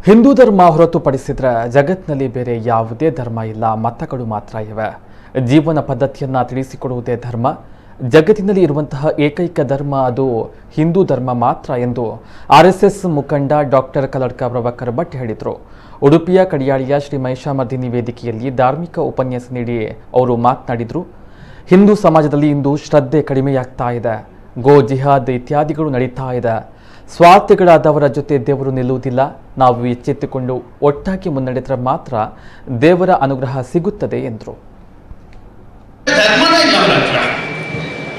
ಹಿಂದೂ ಧರ್ಮ ಹೊರತುಪಡಿಸಿದರೆ ಜಗತ್ತಿನಲ್ಲಿ ಬೇರೆ ಯಾವುದೇ ಧರ್ಮ ಇಲ್ಲ, ಮತಗಳು ಮಾತ್ರ ಇವೆ. ಜೀವನ ಪದ್ಧತಿಯನ್ನು ತಿಳಿಸಿಕೊಡುವುದೇ ಧರ್ಮ. ಜಗತ್ತಿನಲ್ಲಿ ಇರುವಂತಹ ಏಕೈಕ ಧರ್ಮ ಅದು ಹಿಂದೂ ಧರ್ಮ ಮಾತ್ರ ಎಂದು RSS ಮುಖಂಡ ಡಾಕ್ಟರ್ ಕಲ್ಲಡ್ಕ ಪ್ರಭಾಕರ್ ಭಟ್ ಹೇಳಿದರು. ಉಡುಪಿಯ ಕಡಿಯಾಳಿಯ ಶ್ರೀ ಮಹಿಷಾಮರ್ದಿನಿ ವೇದಿಕೆಯಲ್ಲಿ ಧಾರ್ಮಿಕ ಉಪನ್ಯಾಸ ನೀಡಿ ಅವರು ಮಾತನಾಡಿದರು. ಹಿಂದೂ ಸಮಾಜದಲ್ಲಿ ಇಂದು ಶ್ರದ್ಧೆ ಕಡಿಮೆಯಾಗ್ತಾ ಇದೆ, ಗೋ ಜಿಹಾದ್ ಇತ್ಯಾದಿಗಳು ನಡೀತಾ ಇದೆ. ಸ್ವಾರ್ಥಿಗಳಾದವರ ಜೊತೆ ದೇವರು ನಿಲ್ಲುವುದಿಲ್ಲ. ನಾವು ಎಚ್ಚೆತ್ತುಕೊಂಡು ಒಟ್ಟಾಗಿ ಮುನ್ನಡೆದರೆ ಮಾತ್ರ ದೇವರ ಅನುಗ್ರಹ ಸಿಗುತ್ತದೆ ಎಂದರು.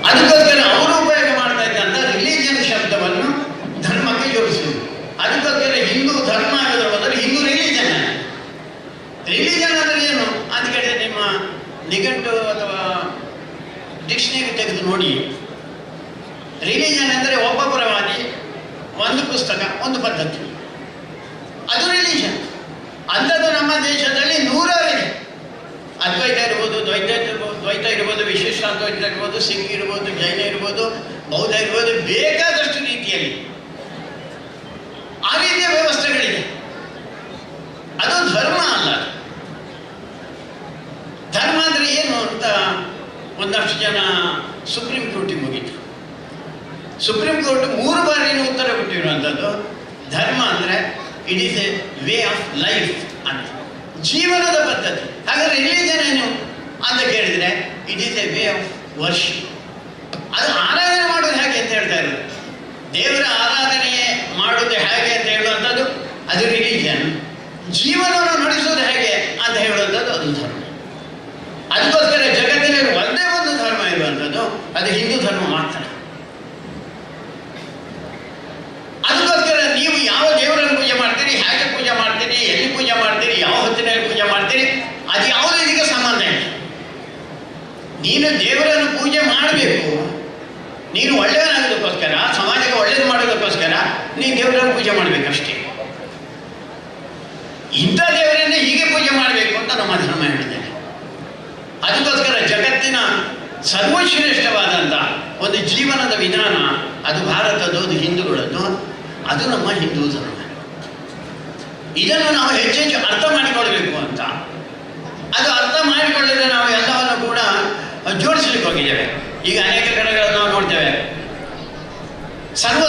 ಅದಕ್ಕೋಸ್ಕರ ಅವರು ಉಪಯೋಗ ಮಾಡ್ತಾ ಇದ್ದಂತ ರಿಲಿಜನ್ ಶಬ್ದವನ್ನು ಧರ್ಮಕ್ಕೆ ಜೋಡಿಸುವುದು. ಅದಕ್ಕೋಸ್ಕರ ಹಿಂದೂ ಧರ್ಮ ಆಗೋದ್ರ ಬದಲು ಹಿಂದೂ ರಿಲಿಜನ್. ರಿಲಿಜನ್ ಅಂದ್ರೆ ಏನು ಅಂತ ಕೇಳಿದ್ರೆ ನಿಮ್ಮ ನಿಘಂಟು ಅಥವಾ ಡಿಕ್ಷನರಿ ತೆಗೆದು ನೋಡಿ. ರಿಲಿಜನ್ ಅಂದರೆ ಒಬ್ಬ ಪ್ರವಾದಿ, ಒಂದು ಪುಸ್ತಕ, ಒಂದು ಪದ್ಧತಿ, ಅದು ರಿಲಿಜನ್. ಅಂಥದ್ದು ನಮ್ಮ ದೇಶದಲ್ಲಿ ನೂರಾರಿದೆ. ಅದ್ವೈತ ಇರ್ಬೋದು, ದ್ವೈತ ಇರ್ಬೋದು, ವಿಶಿಷ್ಟಾದ್ವೈತ ಇರ್ಬೋದು, ಸಿಖ್ ಇರ್ಬೋದು, ಜೈನ ಇರ್ಬೋದು, ಬೌದ್ಧ ಇರ್ಬೋದು, ಬೇಕಾದಷ್ಟು ರೀತಿಯಲ್ಲಿ ಆ ರೀತಿಯ ವ್ಯವಸ್ಥೆಗಳಿದೆ. ಅದು ಧರ್ಮ ಅಲ್ಲ. ಧರ್ಮ ಅಂದ್ರೆ ಏನು ಅಂತ ಒಂದಷ್ಟು ಜನ ಸುಪ್ರೀಂ ಕೋರ್ಟಿಗೆ ಹೋಗಿದ್ರು. ಸುಪ್ರೀಂ ಕೋರ್ಟ್ 3 ಬಾರಿ ಉತ್ತರ ಕೊಟ್ಟಿರುವಂಥದ್ದು ಧರ್ಮ ಅಂದರೆ it is A way of life ಅಂತ, ಜೀವನದ ಪದ್ಧತಿ. ಹಾಗಾದ್ರೆ ರಿಲಿಜನ್ ಏನು ಅಂತ ಕೇಳಿದರೆ it is A way of worship. ಅದು ಆರಾಧನೆ ಮಾಡೋದು ಹೇಗೆ ಅಂತ ಹೇಳ್ತಾ ಇರೋದು. ದೇವರ ಆರಾಧನೆ ಮಾಡೋದು ಹೇಗೆ ಅಂತ ಹೇಳುವಂಥದ್ದು ಅದು ರಿಲಿಜನ್. ಜೀವನವನ್ನು ನಡೆಸೋದು ಹೇಗೆ ಅಂತ ಹೇಳುವಂಥದ್ದು ಅದು ಧರ್ಮ. ಅದಕ್ಕೋಸ್ಕರ ಜಗತ್ತಿನಲ್ಲಿ ಒಂದೇ ಒಂದು ಧರ್ಮ ಇರುವಂಥದ್ದು ಅದು ಹಿಂದೂ ಧರ್ಮ ಮಾತ್ರ. ಅದಕ್ಕೋಸ್ಕರ ನೀವು ಯಾವ ದೇವರನ್ನು ಪೂಜೆ ಮಾಡ್ತೀರಿ, ಹೇಗೆ ಪೂಜೆ ಮಾಡ್ತೀರಿ, ಎಲ್ಲಿ ಪೂಜೆ ಮಾಡ್ತೀರಿ, ಯಾವ ಹೊತ್ತಿನಲ್ಲಿ ಪೂಜೆ ಮಾಡ್ತೀರಿ, ಅದು ಯಾವುದೇ ಇದಕ್ಕೆ ಸಂಬಂಧ ಇಲ್ಲ. ನೀನು ದೇವರನ್ನು ಪೂಜೆ ಮಾಡಬೇಕು. ನೀನು ಒಳ್ಳೆಯವನಾಗೋದಕ್ಕೋಸ್ಕರ, ಸಮಾಜಕ್ಕೆ ಒಳ್ಳೇದು ಮಾಡೋದಕ್ಕೋಸ್ಕರ ನೀನು ದೇವರನ್ನು ಪೂಜೆ ಮಾಡಬೇಕಷ್ಟೇ. ಇಂಥ ದೇವರನ್ನೇ ಹೀಗೆ ಪೂಜೆ ಮಾಡಬೇಕು ಅಂತ ನಮ್ಮ ಧರ್ಮ ಹೇಳಿದೆ. ಅದಕ್ಕೋಸ್ಕರ ಜಗತ್ತಿನ ಸರ್ವಶ್ರೇಷ್ಠವಾದಂಥ ಒಂದು ಜೀವನದ ವಿಧಾನ ಅದು ಭಾರತದ್ದು, ಅದು ಹಿಂದೂಗಳದ್ದು, ಅದು ನಮ್ಮ ಹಿಂದೂ ಧರ್ಮ. ಇದನ್ನು ನಾವು ಹೆಚ್ಚೆಚ್ಚು ಅರ್ಥ ಮಾಡಿಕೊಳ್ಬೇಕು ಅಂತ. ಅದು ಅರ್ಥ ಮಾಡಿಕೊಳ್ಳಿದ್ರೆ ನಾವು ಎಲ್ಲವನ್ನು ಕೂಡ ಜೋಡಿಸ್ಲಿಕ್ಕೆ ಹೋಗಿದ್ದೇವೆ. ಈಗ ಅನೇಕ ಕಡೆಗಳನ್ನು ನಾವು ನೋಡ್ತೇವೆ. ಸರ್ವ